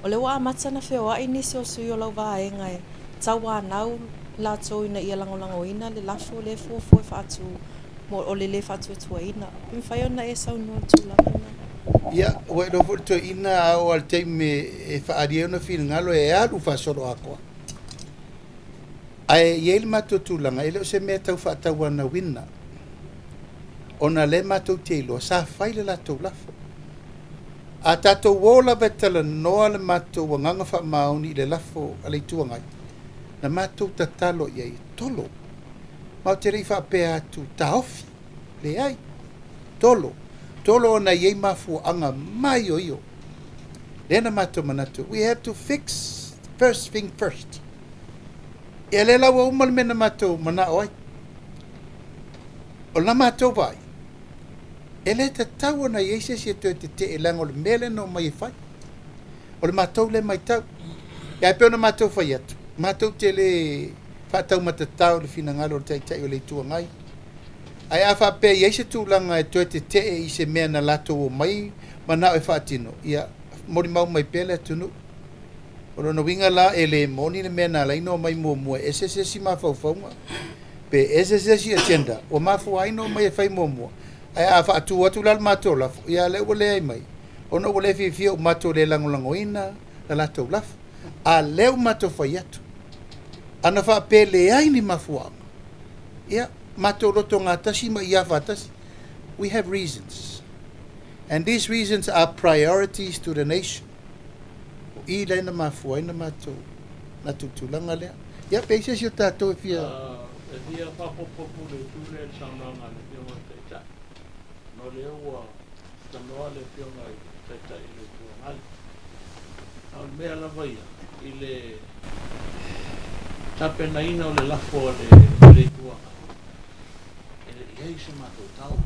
O le waa matsa na feo ai nisi o sui o lau vaenga e tau waa nau la tau ina ia langolango ina le lafo le fuafua whaatu mo o le whaatu atua ina. Pim whai ona e sau noa tu lava ina. Ia, wai no fo ina au al teime e whaari euna fina ngalo e alu whasoro akoa. Ai yele mato tūlanga, ele o se mea tau whaatau ana wina. Ona le mato te iloa, sa whaile la tau lafo. A tato wola betala noa le mato wa nganga wha mauni le lafo alei tuangai. Na mato tatalo iei tolo. Mau te rei whaapea atu taofi. Le ai. Tolo. Tolo ona iei mafu anga mai o io. Lena mato manatu. We have to fix first thing first. E le lawa umal mena mato mana oi. O la mato vai. E le te tau na iei se te te e lango le mele no mai fai. O le mato le mai tau. Ia peo na mato fai atu. Mato te le whaatau matatau le fina ngalo le taitai o le tuangai. Ai a whapea iei se tūlanga e te te I se mea na lato o mai mana e whaatino. Ia mori mau mai pele atunu. O na winga la e le moni le mea na laino mai mua e se si mawhauwhaunga. Pe e se si agenda. O mafu aino mai e whai mua. Ai a whaatu atu lal mato lafo. Ia le wale ai mai. O na wale fia o mato le langolango ina la lato lafo. A leo mato whai atu. Ana whape le ai ni mafuanga. Ia mato roto ngā tasi ma ia whatasi. We have reasons. And these reasons are priorities to the nation. I leina mafua ina mato na tutulanga lea. Ia peise si o tātou e fia. E fia whapopopu le tūre le saunanga le fionga teitai. No leo ua tanoa le fionga teitai le tuangali. Au mea lava ia. I le tapena ina o le lafo le tuanga. Ei se mato tau.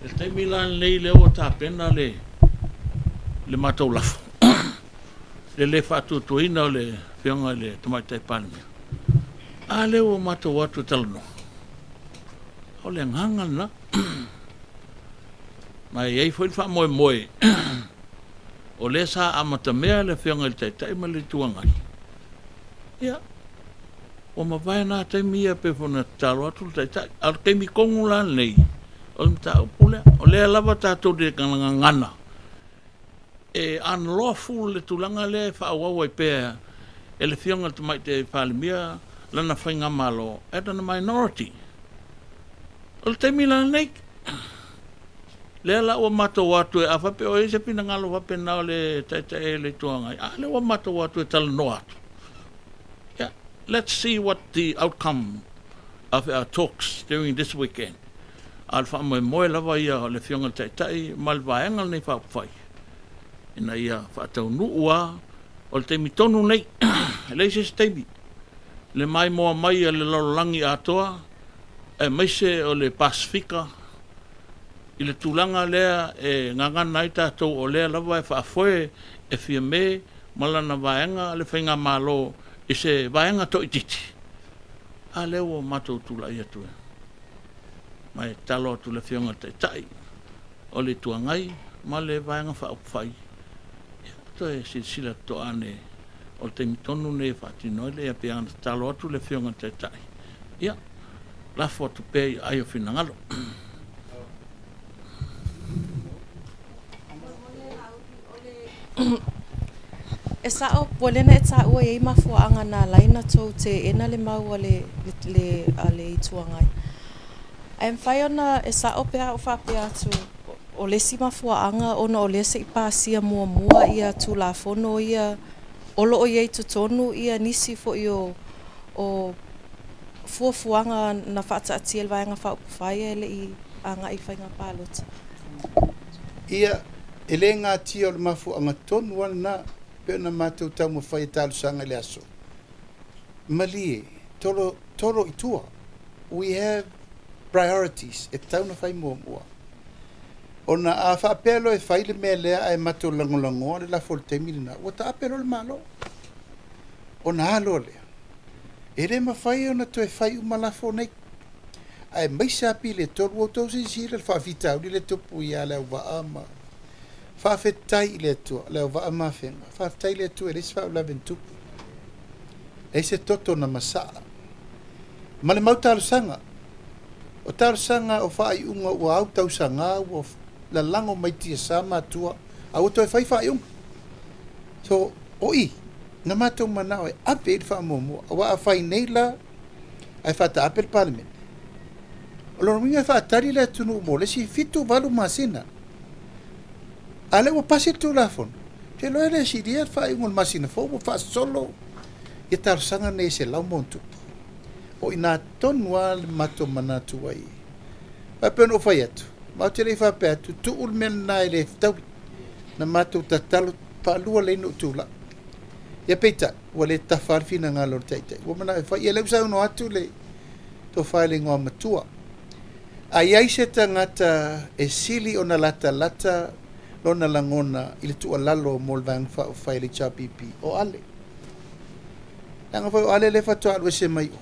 E te milan lei leo ta pena le mato lafo. Le fatu tuina le fionga le tomate palmi. A leo mato watu talno. O le nganga na. Mai ei foi fa moe. O le sa amata mea le fionga le tai ma le tuanga. Ia. O mawai nā te mia pe fona talo atu tai tai. Ar te mi kongu la nei. O le mta upulea. O lea lava tātou de kananga ngana. E unlawful le tulanga le whaawawai pēa. E le fionga te mai te whalimia lana whainga malo. At a minority. O le te mi la nei. Lea la o mato watu e awhape o e se pina ngalo wape nao le tai tai le tuangai. A le o mato watu e tala no atu. Let's see what the outcome of our talks during this weekend. Alfa mo mo lava ia le fionga tai tai mal vaenga nei fa fai. Ina ia fa tau nuua o te mitonu nei le se stebi. Le mai mo mai le lolangi atoa e mai se o le Pasifika i le tulanga lea e nganga nai tātou o lea lava e fa foi e fia me malana vaenga le whainga malo i se vaenga to ititi. A leo o matou tula ia tue. Mai talo tu le fionga te tai. O le tuangai, ma le vaenga wha upwhai. To e sila to ane. O te mitonu ne whatino le a peana talo tu le fionga te tai. Ia, lafo tu pei ai o finangalo. E sao polena e ta ua e mafuaanga na laina tau te ena le mau le ituangai. Ai mwhai ona e sao pea o whapea atu o lesi mafuaanga ona o lesi i pāsia mua ia tu la fono ia olo o iei tutonu ia nisi fo i o fuafuanga na whaata atiel vaenga whaupuwhai e le i anga i whainga pālota. Ia, ele ngā tia o le mafuaanga tonu wana na mātou tau mo whai tālu sanga le aso. Malie, toro itua. We have priorities. E tau na whai mua. O na a whaapelo e whai le mea lea e mātou langolangoa le la fol te mirina. O ta apelo le malo. O na alo lea. E re ma whai o na to e whai umalafo nei. Ai maisa api le toru o tau si le whaafitau li le topu ia le au waama. Whaafetai le atua, leo wa amawhenga. Whaafetai le atua, resi wha ula ventupu. E se toto na masaa. Ma le mau talusanga. O talusanga o whaai unga ua au tausanga, ua la lango maitia sa matua, a uto e whai whaai unga. So, oi, na mātou manao e ape i wha mua. A wa a whai nei la, ai whata ape le parliament. O loro minga whaatari le atunu mo, le si fitu walu masina. Ale o pasi tu la fon. Te lo ele si dia fa un masina fo fa solo. E tar sanga nei se lau montu. O ina tonua mato manatu ai. Pa peno fa yetu. Ma te le fa petu tu ul men na ele tau. Na mato tatalo pa lua le no tula. Ya peta wale tafar fina ngalo tete. Wo mana fa ye le sa no atu le to filing o matua. Ai se tangata e sili ona lata lona langona i le tualalo mo le vaenga whai le chapipi o ale. Langa whai o ale le whatoa alwe se mai o.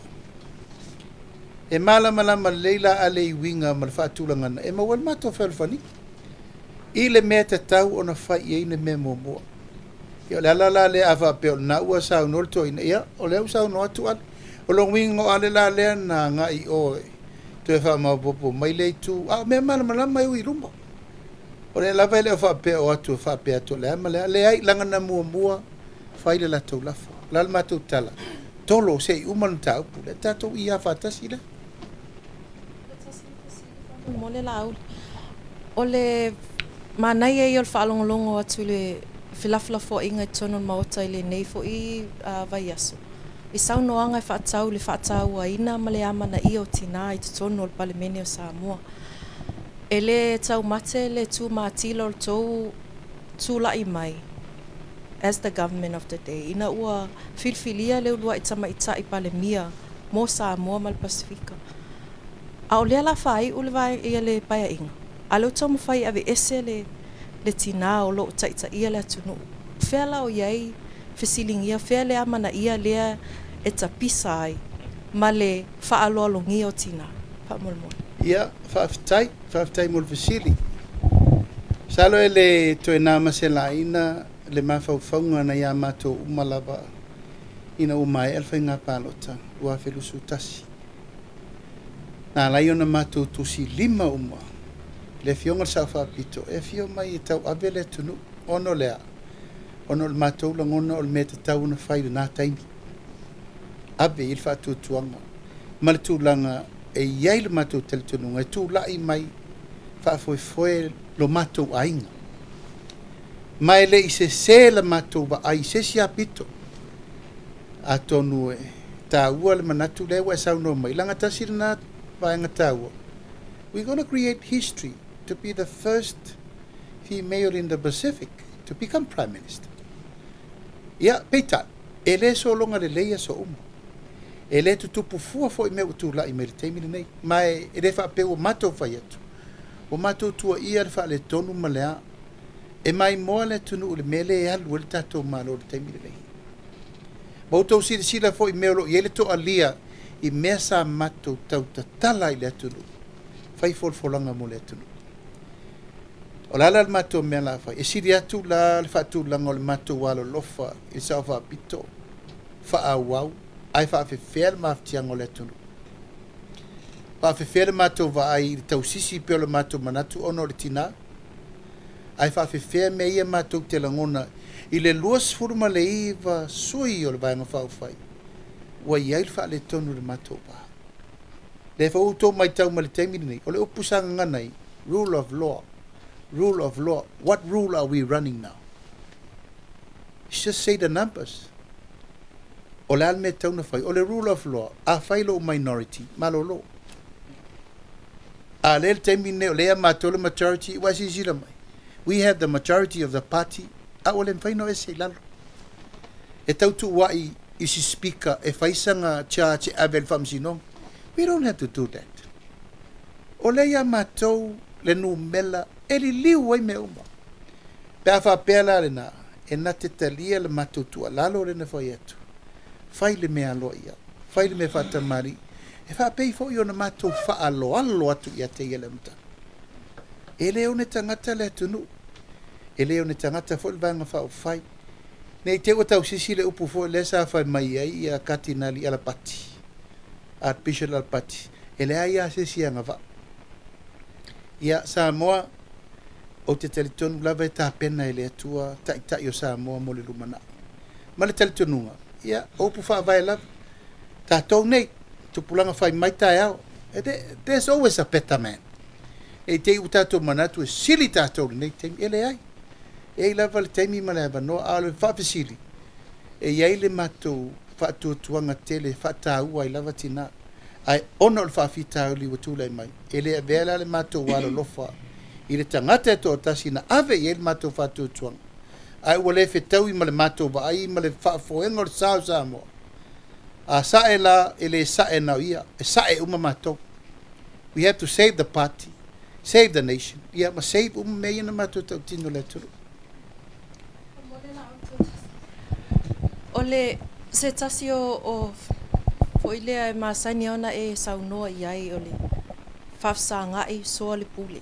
E malama leila ale i winga ma le whaatulangana. E mawal mato whalwhani. I le mea te tau o na whai i eine mea mua. Ia le alala le awa peo na ua sau no le toina. Ia o le au sau no atu ale. O lo winga o ale la lea na nga i oe. Tu e wha mawapopo mai le tu. A mea malama mai ui rumba. O le lava le fa pe o atu fa pe atu le ma le ai langa na mua fai le la tau lafa la ma tu tala tolo sei uman tau le tato ia fa tasile mo le la o le manai e o fa longo atu le filafla fo inga tono maota ile nei fo i vai aso i sau noanga fa tau le fa tau ina ma le ama na i o tina i tono o palemene o Samoa. Ele tau mate le tu matilo tau tula i mai as the government of the day. Ina ua filfilia le ulua itama ita i palemia mo Samoa mal Pasifika. A o lea la whai ule vai ia le paia inga. A leo tau mawhai ave ese le tina o lo taita ia le atunu. Whea la o iai fesilingia, whea le amana ia lea e tapisa ai ma le whaaloalongia o tina. Whaamolmol. Ia, whaaftai mol fesili. Salo e le toe nāma se laina le mawhauwhaunga na ia mātou umalava ina umai alfa ngā pālota ua whelusu tasi. Nā lai ona mātou tusi 5 uma le fionga sa whapito e fio mai e tau avele tunu ono lea ono le mātou langona o le mea tau na whaile nā taimi ave il whātua tuanga ma le tūlanga e iai le mātou tele tununga e tūlai mai whaafoe lo mātou ainga mai le i se le mātou wa ai se si apito a tonu e tā ua le manatu lewa e sauno mai langa tasir nā vaenga tāua. We're going to create history to be the first female in the Pacific to become Prime Minister. Ia, peita, e le so longa le leia so umu. E le tutupu fua fo i mea utu la i mele teimine nei. Mai e le wha pe o matou whai atu. O matou tua ia le wha le tonu ma lea. E mai moa le tunu le mele e alu le tatou malo le teimine nei. Mautou sila fo i mea lo i ele to alia i mea sa matou tau tatala i le atunu. Fai folfolanga mo le atunu. O lala le matou mea la fai. E siri atu la le whaatu langa o le matou walo lofa i sao wha pito. Wha awau. Ai wha awhewhea le maftianga o le atunu. Wha awhewhea le matou wa ai le tau sisi peo le matou manatu ono le tina. Ai wha awhewhea me ia matou te langona i le luas furuma le iwa sui o le vaenga whauwhai. Wa iai le wha le tonu le matou wa. Le wha utou mai tau ma le teimini nei. O le upusanga nganai. Rule of law. Rule of law. What rule are we running now? Just say the numbers. O le alme tau na whai. O le rule of law. A whai lo minority. Malo lo. A le teimini nei. O lea matou le majority. Wa si zila mai. We have the majority of the party. A o le mwhaino e se lalo. E tau tu wai isi speaker e whaisanga charge Abel Famsino. We don't have to do that. O leia matou le numela e li liu wai me uma. Pea whapela le na e na te talia le matou tua lalo le na whai atu. Whai le mea aloa ia. Whai le me whatamari. E whapei fo i o na matou wha alo atu ia te ia le mta. E leo ne tangata le atunu. E leo ne tangata fo le vanga whao whai. Nei te o tau sisi le upu fo le sa whai mai ai ia katinali ala pati. Artificial ala pati. E le ai a sisi anga wa. Ia Samoa o te talitonu lava e tā pena e le atua tai o Samoa mo le lumana. Ma le talitonunga. Ia upu wha vai lava. Tātou nei. Tupulanga whai mai tai au. There's always a better man. E te u tātou manatu e sili tātou nei teimi. E le ai. E lava le teimi ma le avanoa a le whapesili. E iai le matou whaatuatuanga tele whaataua i lava tina. Ai ono le whawhitau li watulai mai. E le avela le matou walo lofa. I le tangata e to tasi na ave i le matou whaatuatuanga. Ai ua le whetau i ma le matou wa ai ma le whaafoenga o le sao Samoa. A sae la e le sae nau ia. E sae uma matou. We have to save the party. Save the nation. Ia ma save mea na matou tau tino le turu. Ole se tasi o foilea e masani ona e saunoa iai ole whafsa ngai soa le pule.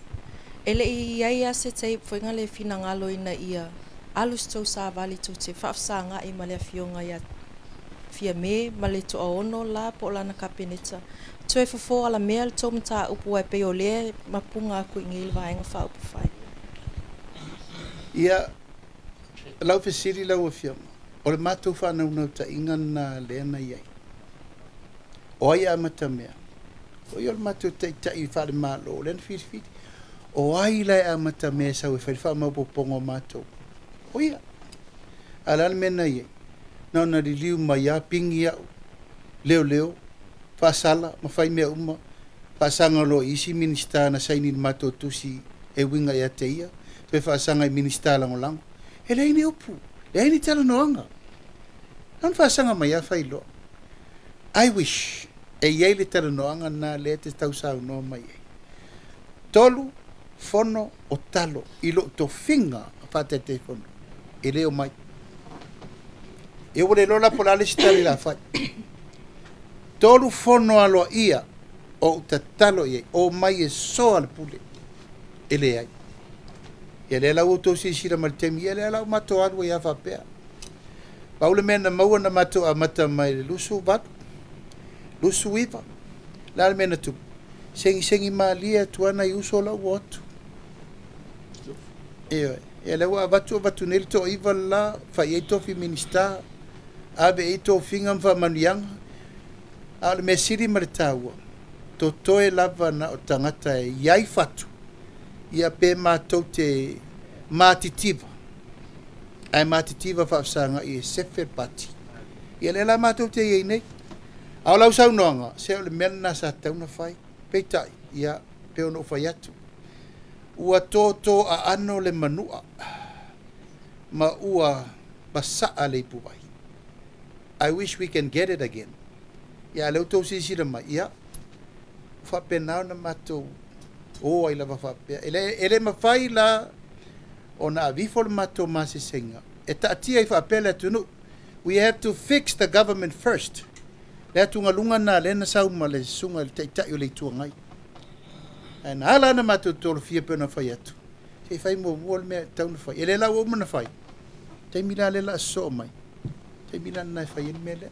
Ele i iai a se tei foinga le fina ngalo ina ia alus tau sa vali tu te whafsa ngai ma le fionga ia fia me ma le to ono la po lana kapeneta. Tue fofo ala mea le tau mta upu e pe ole mapunga aku ingil vaenga wha upu whai. Ia lau fesiri lau a fiama. O le mātou whanau nau ta inga na leana iai. O ai amata mea. O i o le mātou ta i whare mālo o leana whiri. O ai lai amata mea sau e whare wha maupopongo mātou. O ia. Alana mena iai. Nau na li liu mai a pingi au. Leo. Whasala. Ma whai mea uma. Whasanga lo isi minista na saini ni mātou tusi e winga ia te ia. Tue whasanga i minista lango lango. E leini upu. Leini tala noanga. Nan whasanga mai a whailo. I wish e iei le tala noanga na le te tau sau no mai e. Tolu, fono o talo i lo to finga a whate te fono. E leo mai. E ore lola polale sitari la whai. Tolu fono alo ia o ta talo iei. O mai e soa le pule. E le ai. E le lau to si sira mal temi. E le lau mato alu e a whapea. Paule mena maua na mato a mata mai le lusu vatu. Lusu iwa. Lale mena tu. Sengi malia tuana i uso la watu. Ewe. E lewa vatu neli to iwa la. Fai eito fi minista. Abe eito finga mfa manuyanga. Ale me siri maritaua. Totoe lava na o tangata e iai fatu. Ia pe mātou te mātitiva. Ai mātitiva whaafsanga i e sefer pati. Ia lela mātou te iei nei. Au lau sau noanga, se o le mena sa tauna whai. Peitai, ia peo no whai atu. Ua tō a ano le manua. Ma ua basaa le puwai. I wish we can get it again. Ia leu tau sisira mai, ia. Whapenau na mātou. O ai lava whapea. Ele mawhai la o na avifo le mātou māsisenga. E taatia i whapea tunu. We have to fix the government first. Lea tunga lunga na lena sauma le sunga le taitai o le tua ngai. And ala na mātou tolo fia pēna whai atu. Te whai mo mua le mea tauna whai. Ele la o mana whai. Te mila le la so mai. Te mila na whai en mele.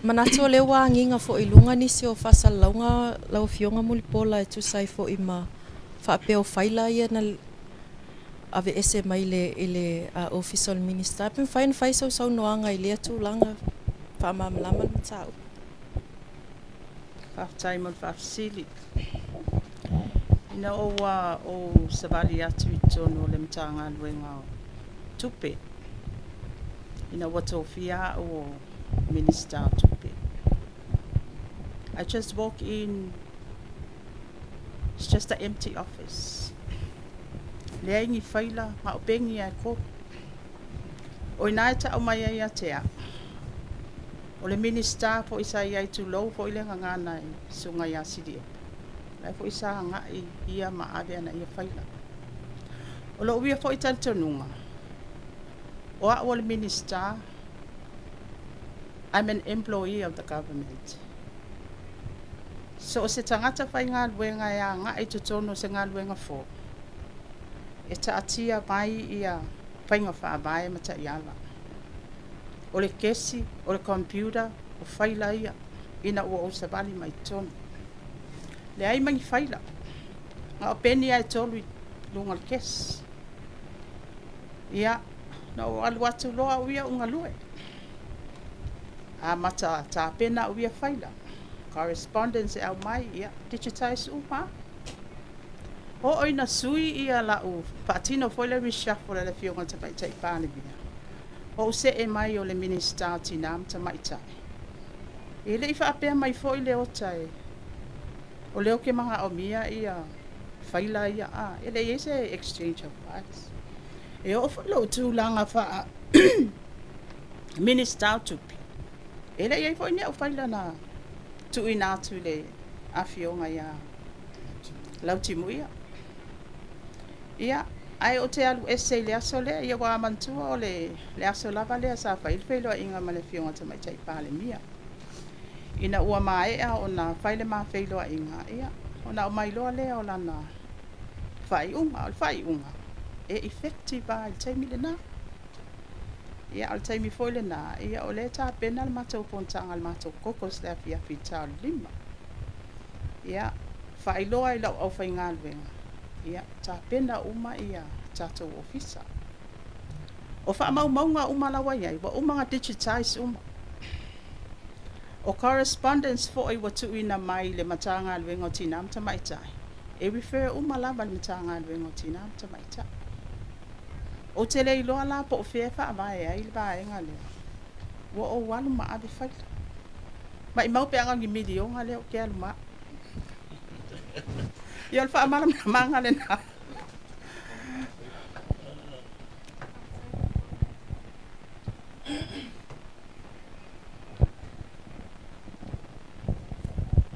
Manato le wa nginga fo ilunga ni se o fasalaunga lau fionga mulipola e tusai fo ima fa peo faila ia na ave ese mai le official minister pen fain fai so noanga ile tu langa fa mamlama mtau fa taimon fa sili ina o savali atu tono le mtanga luenga tupe ina watofia o Minister Tupe. I just walk in, it's just an empty office. Leangi faila, ma opengi ai ko. O inaita o mai ai atea. O le minister po isa ai tu low po ile ngana i sunga ya sidi. Lai po isa nga ia ma ave ana ia faila. O lo uia po ital tonunga. O le minister I'm an employee of the government. So se tangata whai ngā luenga ia ngā e tutono se ngā luenga fō. E ta atia mai ia whainga whaabae mata i ala. O le kesi, o le computer, o whaila ia, ina ua o sabali mai tono. Le ai mangi whaila. Ngā o peni ai tolu i lunga le kesi. Ia, na o alu atu loa uia unga lue. A mata ta pena uia faila. Correspondence au mai ia digitize uma. O oina sui ia la u patino foi le reshuffle le fionga te pai tai pane bia. O se e mai o le minister tinam te mai tai. E le ifa apea mai foi le o tai. O leo ke manga o mia ia faila ia a. E le ese exchange of files. E o lo tu langa fa minister tupi. Ele ia foi ne o faila na tu ina tu le afionga ia lautimuia. Ia ai o te alu ese le aso le ia wa mantua o le aso lava le sa fail felo inga ma le fionga te mai tai pale mia. Ina ua mai a ona faile ma felo inga ia ona o mai lo le o lana fai unga e effective ai tai milena. Ia al taimi foi le na ia o le ta pena le matou pontanga le matou kokos le afia fita lima. Ia whailoa i lau au whainga luenga. Ia ta pena uma ia tatou ofisa. O wha maunga uma lawa iai, wa umanga digitize uma. O correspondence fo i watu ina mai le matanga luenga o tinam ta maitai. E refer uma lava le matanga luenga o tinam ta maitai. O te lei loa la po fefa vai ai va enga le. Wo o walu ma ave fai. Ma i mau pe anga ngi medio nga le o ke alma. Ia fa mala manga le na.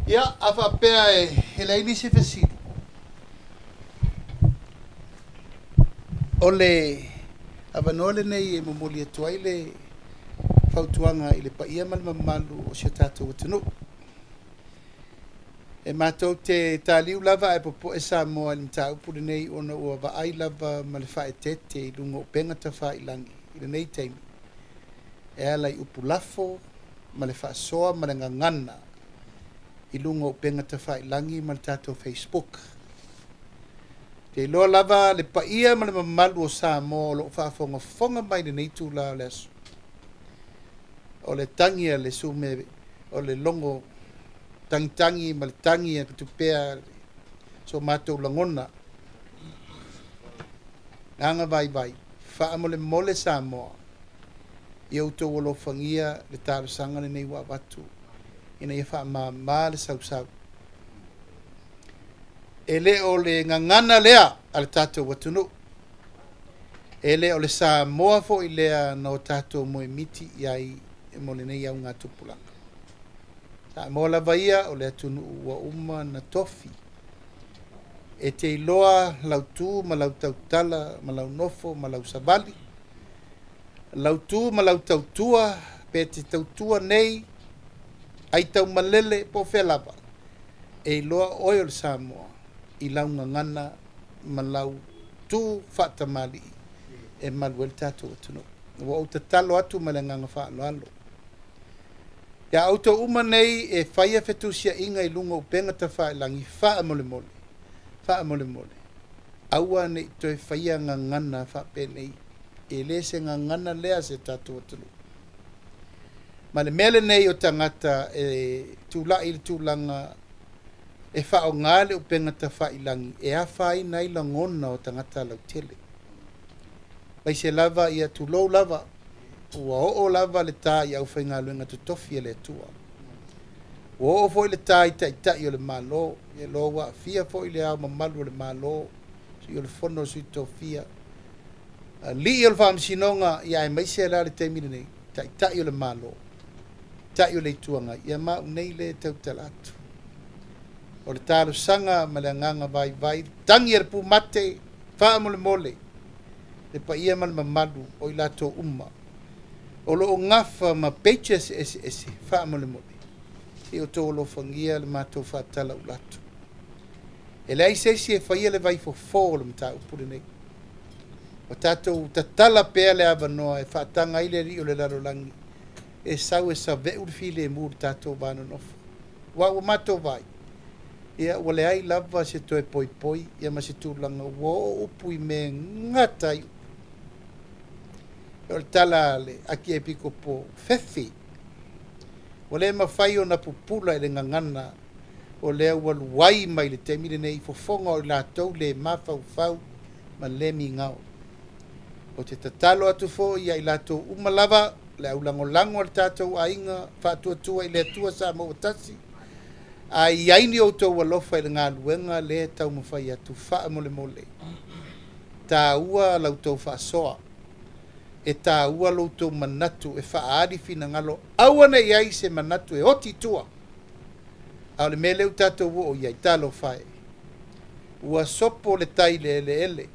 Ia afa pea e lei ni se fesidi. Ole avanole nei e momoli atuai le fautuanga i le paia mal mamalu o se tatou atunu. E mātou te tāliu lava e popo e Samoa i mta upuri nei ona ua vaai lava ma le whae tete i lunga o penga ta whae langi i le nei teimi. E ala i upu lafo ma le whae soa ma le ngangana i lunga o penga ta whae langi ma le tātou Facebook. Te loa lava le paia ma le mamalu o Samoa o lo whaafonga fonga mai le nei tūla o le aso. O le tangia le sume o le longo tangi ma le tangi e tupea so mātou langona. Nganga vai wha mole Samoa i autou o lo fangia le tāra sangane nei wa watu ina i wha ma le sau. E le o le ngangana lea ale tātou watunu. E le o le Samoa fo i lea no tātou moe miti iai e mole nei au ngā tupulanga. Ta mo la vaia o le atunu ua uma na tofi. E te iloa lautu ma lau tautala ma lau nofo ma lau sabali. Lautu ma lau tautua pe te tautua nei ai tau malele po whelapa. E iloa oi o le Samoa i lau ngangana ma lau tu whatamali e malu el tātou atunu. Wa o te talo atu ma le nganga whaaloalo. Ya auto uma nei e whaia whetusia inga i lunga o penga ta whae langi wha mole mole. Wha mole mole. Aua nei toi whaia ngangana wha penei. E le se ngangana lea se tātou atulu. Ma le mele nei o tangata e tūla i tūlanga e wha o ngale o penga ta whae langi. E a whae nei langona o tangata lau tele. Vai se lava ia tūlou lava. Ua o lava le tā i au whainga luenga tu tofi e le tua. Ua o foi le tā i tai o le malo. E lo wa fia foi le au mamalu o le malo. Si o le fono sui tofia. Li o le whaamsinonga i ai maise la le teimine nei. Tai o le malo. Tai o le tuanga. Ia mau nei le tau talatu. O le tālu sanga ma le nganga vai. Tangi e le pu mate. Wha mole mole. Le pa ia ma le mamalu o i lato umma. O lo ngafa ma pages ese wha mole mole. E o tō lo whangia le mātou whatala u latu. E le aisesi e whaia le vai fo le mta upure nei. O tātou tatala pēa le awanoa e whaatanga ile ri o le larolangi. E sau e sa veu le file e mūr tātou vāna nofu. Wa o mātou vai. Ia o le ai lava se toe poi poi. Ia ma se tūlanga wo upu i me ngatai. O le tala le aki e piko po fefi. O le mawhai o na pupula e le ngangana. O le awalu wai mai le temire nei fofonga o la tau le mawhau fau ma le mi ngau. O te tatalo atu fo ia i la tau umalava le au langolango le tātou a inga whātua i le atua sa mo tasi. A iaini o tau alofa i le ngā luenga le tau mawhai atu wha mole mole. Tā ua lau tau wha soa. E tā ua loutou manatu e whaari fina ngalo. Awana iai se manatu e oti tua. Au le mele utatou o iai talo whae. Ua sopo le tai le ele.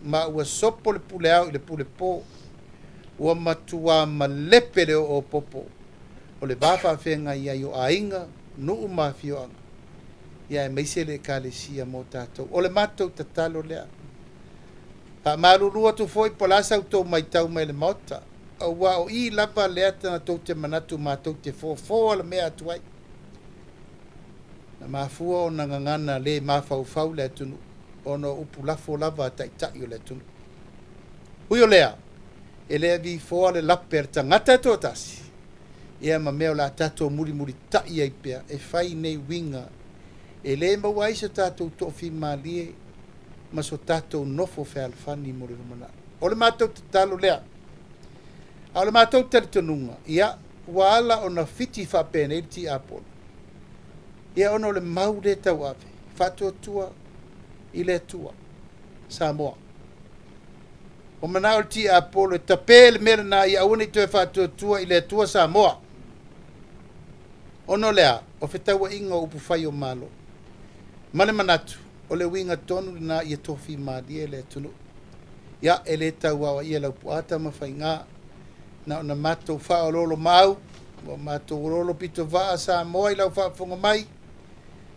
Ma ua sopo le pule au i le pule po. Ua matua ma lepe le o popo. O le wafa whenga iai o ainga nuu mawhioanga. Iai meise le kālesia mo tātou. O le matou tatalo lea. Pa marurua tu foi po lasa utou mai tau mai le mota. Wa o i lava lea tana tau te manatu ma tau te fō ala mea atuai. Na mafua o na ngangana le mawhau le atunu. Ono upu lafo lava tai o le atunu. Hui o lea. E lea vi fō ale laper tangata to tasi. Ia ma mea o la tato muri tai ai pia. E fai nei winga. E le mawaisa tato tofi malie. Ma so tātou nofo whea alfani mo le rumana. O le mātou te talo lea. A o le mātou te tonunga. Ia, waala o na fiti whapene i ti apolo. Ia ono le mau le tau ave. Whatua tua, i le tua. Samoa. O mana o le ti apolo, e tape le mele na ia awane i tue whatua tua, i le tua Samoa. Ono lea, o whetaua inga upu whai o malo. Mane manatu. O le winga tonu na ia tofi madia le tunu. Ia e le tau awa ia lau puata ma whainga. Na ona matou whaololo mau. O matou rolo pito vaa sa moa i lau whaafonga mai.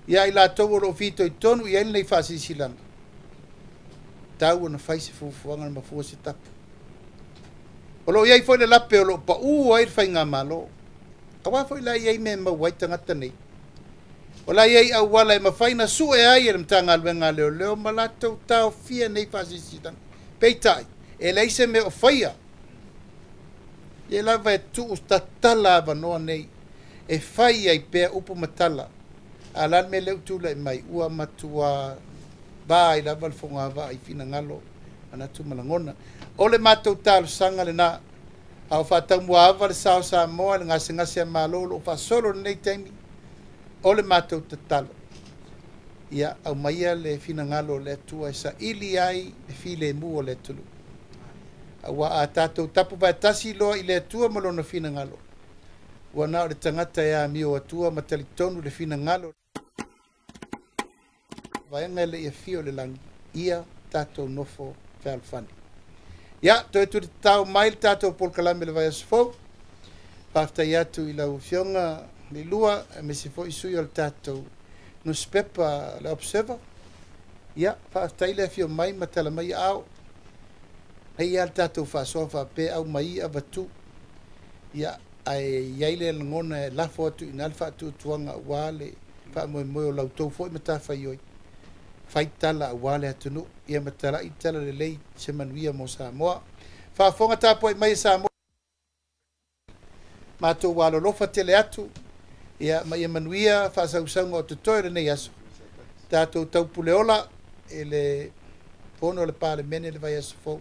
ia i latou o loo fito i tonu ia nei faasisilaga tau ona fai se fuafuaga na mafua se tapu o loo iai foi le lape o loo paʻū ai le faiga malo auā foi la iai me mau ai tagata nei o la iai auala e mafaina suʻe ai e le matagaluega leoleo ma latou taofia nei faasisilaga peitaʻi e leai se mea o faia ia lava e tuu tatala avanoa nei e fai ai pea upu matala ala me leu tula mai ua matua ba i lava le fogava ai finagalo ana tu malangona o le matou talosaga lenā ao faataumua ava le sao Samoa le gasegase a malo loo faasolo lenei taimi o le matou tatalo ia aumaia le finagalo o le atua e saʻili ai le filemu o le atulu ua a tatou tapu vaetasi loa i le atua ma lona finagalo ua na o le tagata e amio atua ma talitonu le finagalo vaega e leʻi afia o le lagi ia tatou nofo fealofani ia toe tulitatau mai le tatou polokalame le vaiasofou faafetai atu i lau fioga le lua me se foʻi sui o le tatou newspaper le observer ia faafetai le afio mai ma talamai ao ai al tatou faasoa faapea au mai avatu ia ai iai le lagona e lafo atu ina le faatuatuaga auā le faamoemoe o lautou foʻi ma tafaioi faitala auā le atunuu ia matalaʻi tala lelei se manuia mo Samoa faafoga tapu ai mai e Samoa matou alolofa tele atu ia ma ia manuia faasausauga o totoe lenei aso tatou taupuleola e le pono o le palemene le vaiasofou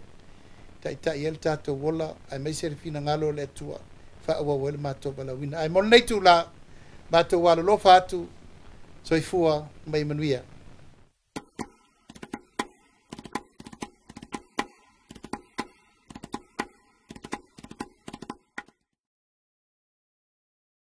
taʻitaʻi ia le tatou ola ae mai se le finagalo le atua faauau ai le matou balauina ae mo lenei tula matou alolofa atu soifua mai manuia